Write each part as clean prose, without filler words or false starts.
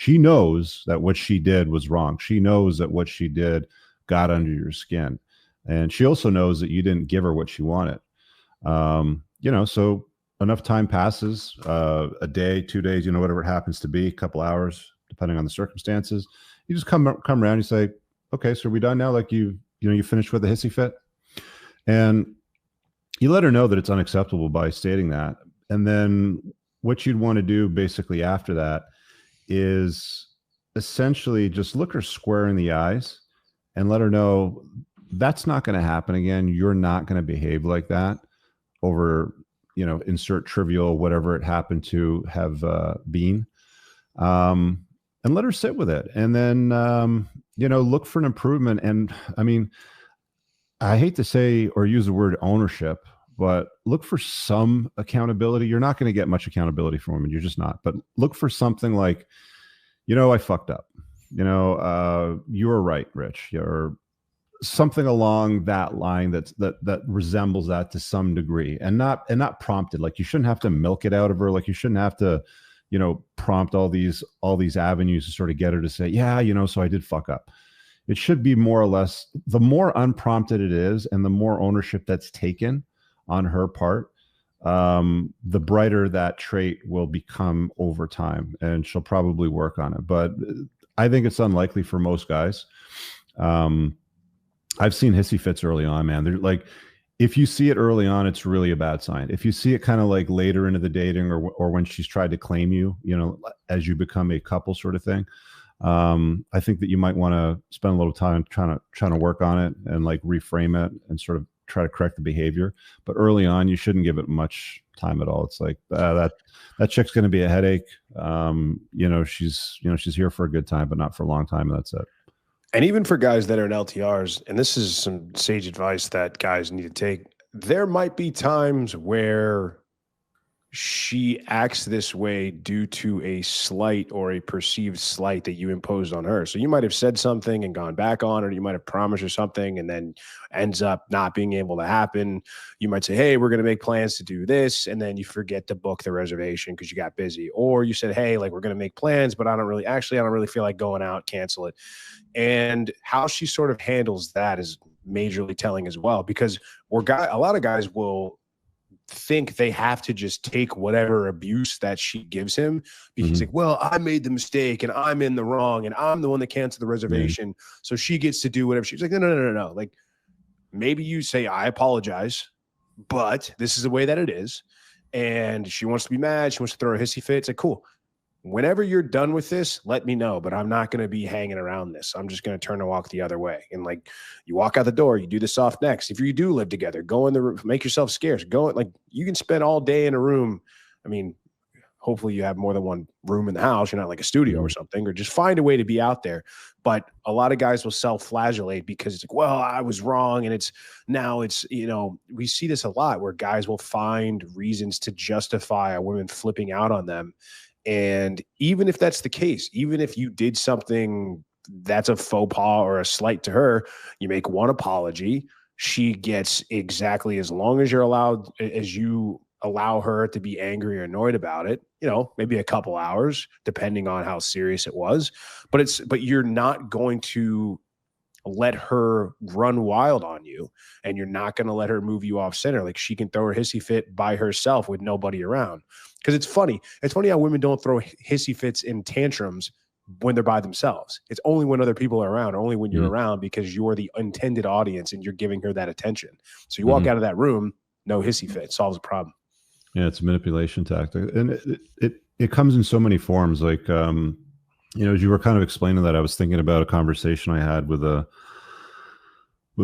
She knows that what she did was wrong. She knows that what she did got under your skin. And she also knows that you didn't give her what she wanted. So enough time passes, a day, 2 days, whatever it happens to be, a couple hours, depending on the circumstances. You just come around, you say, okay, so are we done now? Like you finished with the hissy fit? And you let her know that it's unacceptable by stating that. And then what you'd want to do basically after that is essentially just look her square in the eyes and let her know that's not going to happen again. You're not going to behave like that over, insert trivial, whatever it happened to have been. And let her sit with it. And then, look for an improvement. And I mean, I hate to say or use the word ownership, but look for some accountability. You're not going to get much accountability from women. You're just not. But look for something like, I fucked up. You were right, Rich. Or something along that line that resembles that to some degree, and not prompted. Like you shouldn't have to milk it out of her. Like you shouldn't have to, prompt all these avenues to sort of get her to say, yeah, so I did fuck up. It should be more or less, the more unprompted it is and the more ownership that's taken on her part, the brighter that trait will become over time, and she'll probably work on it. But I think it's unlikely for most guys. I've seen hissy fits early on, man. They're like, if you see it early on, it's really a bad sign. If you see it kind of like later into the dating or when she's tried to claim you, as you become a couple sort of thing, I think that you might want to spend a little time trying to work on it and like reframe it and sort of try to correct the behavior. But early on, you shouldn't give it much time at all. It's like that chick's going to be a headache. She's here for a good time, but not for a long time. And that's it. And even for guys that are in LTRs, and this is some sage advice that guys need to take, there might be times where she acts this way due to a slight or a perceived slight that you imposed on her. So you might have said something and gone back on, or you might have promised her something and then ends up not being able to happen. You might say, hey, we're going to make plans to do this. And then you forget to book the reservation because you got busy. Or you said, hey, like we're going to make plans, but I don't really feel like going out, cancel it. And how she sort of handles that is majorly telling as well, because a lot of guys will think they have to just take whatever abuse that she gives him because like, well, I made the mistake and I'm in the wrong and I'm the one that canceled the reservation. So she gets to do whatever. She's like, no. Like maybe you say, I apologize, but this is the way that it is. And she wants to be mad. She wants to throw a hissy fit. It's like, cool. Whenever you're done with this, let me know, but I'm not going to be hanging around this. I'm just going to turn and walk the other way. And like you walk out the door, you do the soft next. If you do live together, go in the room, make yourself scarce. Like you can spend all day in a room. I mean, hopefully you have more than one room in the house. You're not like a studio or something, or just find a way to be out there. But a lot of guys will self-flagellate because it's like, well, I was wrong. And it's we see this a lot where guys will find reasons to justify a woman flipping out on them. And even if that's the case, even if you did something that's a faux pas or a slight to her, you make one apology, she gets exactly as long as you allow her to be angry or annoyed about it, maybe a couple hours, depending on how serious it was. But you're not going to let her run wild on you, and you're not going to let her move you off center. Like she can throw her hissy fit by herself with nobody around. Because it's funny how women don't throw hissy fits in tantrums when they're by themselves. It's only when other people are around, or only when you're around, because you're the intended audience and you're giving her that attention. So you walk out of that room, no hissy fit, solves the problem. Yeah, it's a manipulation tactic. And it comes in so many forms. Like, as you were kind of explaining that, I was thinking about a conversation I had with a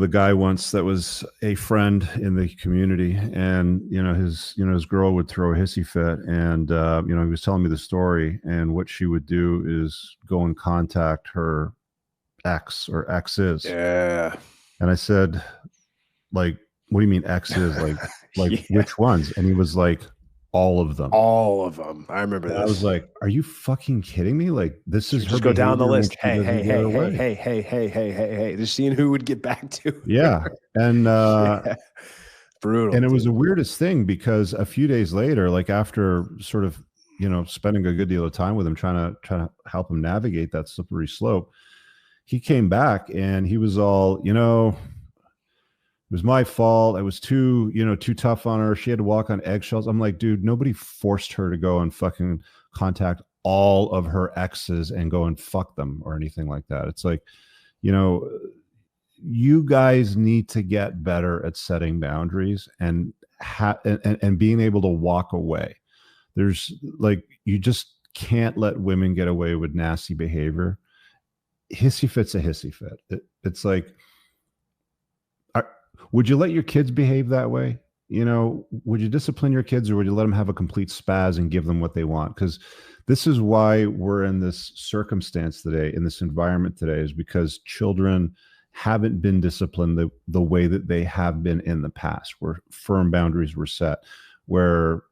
guy once that was a friend in the community, and his girl would throw a hissy fit, and he was telling me the story, and what she would do is go and contact her ex or exes. Yeah. And I said, like, what do you mean exes? Like which ones? And he was like, all of them. I remember that. I was like, are you fucking kidding me? Like, this is her. Just go down the list. Hey. Just seeing who would get back to. Yeah. And brutal. And it was the weirdest thing, because a few days later, like after sort of spending a good deal of time with him, trying to help him navigate that slippery slope. He came back and he was all, it was my fault. I was too tough on her. She had to walk on eggshells. I'm like, dude, nobody forced her to go and fucking contact all of her exes and go and fuck them or anything like that. It's like, you guys need to get better at setting boundaries and being able to walk away. There's like, you just can't let women get away with nasty behavior. Hissy fit's a hissy fit. It's like, would you let your kids behave that way? Would you discipline your kids, or would you let them have a complete spaz and give them what they want? Because this is why we're in this circumstance today, in this environment today, is because children haven't been disciplined the way that they have been in the past, where firm boundaries were set, where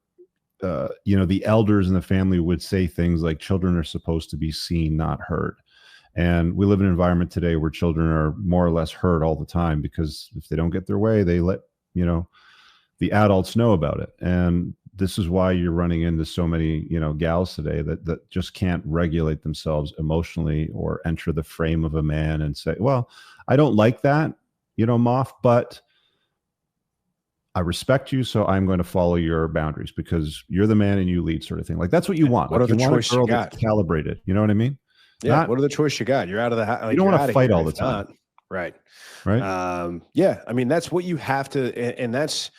the elders in the family would say things like, children are supposed to be seen, not heard. And we live in an environment today where children are more or less heard all the time, because if they don't get their way, they let the adults know about it. And this is why you're running into so many gals today that just can't regulate themselves emotionally or enter the frame of a man and say, well, I don't like that, Moff, but I respect you, so I'm going to follow your boundaries because you're the man and you lead, sort of thing. Like, that's what you want. What like, are the you want choice a girl you got? that's calibrated. You know what I mean? Yeah. What are the choice you got? You're out of the house. Like, you don't want to fight all the time. Right. Right. Yeah. I mean, that's what you have to, and that's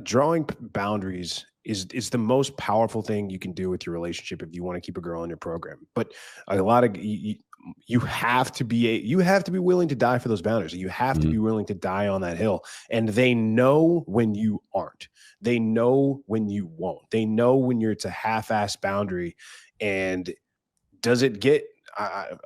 drawing boundaries is the most powerful thing you can do with your relationship if you want to keep a girl in your program. But a lot of you have to be willing to die for those boundaries. You have to be willing to die on that hill. And they know when you aren't. They know when you won't. They know when it's a half-assed boundary. And does it get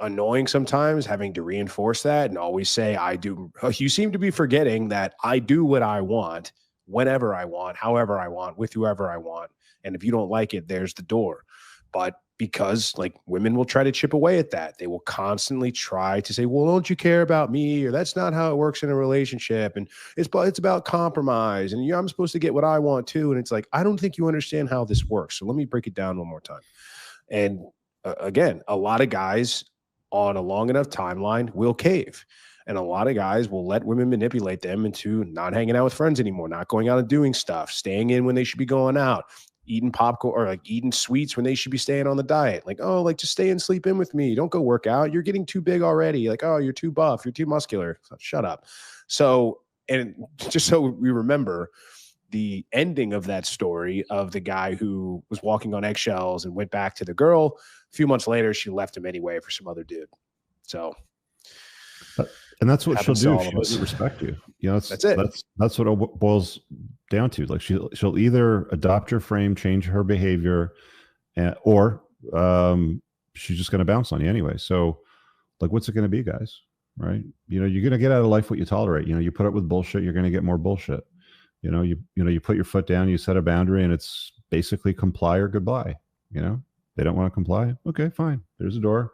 annoying sometimes having to reinforce that and always say, I do? You seem to be forgetting that I do what I want, whenever I want, however I want, with whoever I want. And if you don't like it, there's the door. But because like women will try to chip away at that, they will constantly try to say, well, don't you care about me? Or that's not how it works in a relationship. And it's about compromise. And I'm supposed to get what I want too. And it's like, I don't think you understand how this works. So let me break it down one more time. And again, a lot of guys on a long enough timeline will cave. And a lot of guys will let women manipulate them into not hanging out with friends anymore, not going out and doing stuff, staying in when they should be going out, eating popcorn or like eating sweets when they should be staying on the diet. Like, oh, like just stay and sleep in with me. Don't go work out. You're getting too big already. Like, oh, you're too buff. You're too muscular. Shut up. So, and just so we remember the ending of that story of the guy who was walking on eggshells and went back to the girl. A few months later, she left him anyway for some other dude. So, and that's what she'll do. She doesn't respect you. That's it. That's what it boils down to. Like she'll either adopt your frame, change her behavior, or she's just going to bounce on you anyway. So, like, what's it going to be, guys? Right? You're going to get out of life what you tolerate. You put up with bullshit, you're going to get more bullshit. You put your foot down, you set a boundary, and it's basically comply or goodbye. They don't want to comply. Okay, fine. There's a door.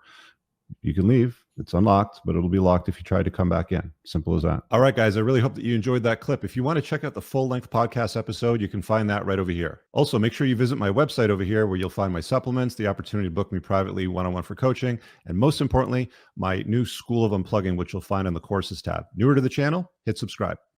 You can leave. It's unlocked, but it'll be locked if you try to come back in. Simple as that. All right, guys, I really hope that you enjoyed that clip. If you want to check out the full-length podcast episode, you can find that right over here. Also, make sure you visit my website over here where you'll find my supplements, the opportunity to book me privately one-on-one for coaching, and most importantly, my new School of Unplugging, which you'll find on the courses tab. Newer to the channel, hit subscribe.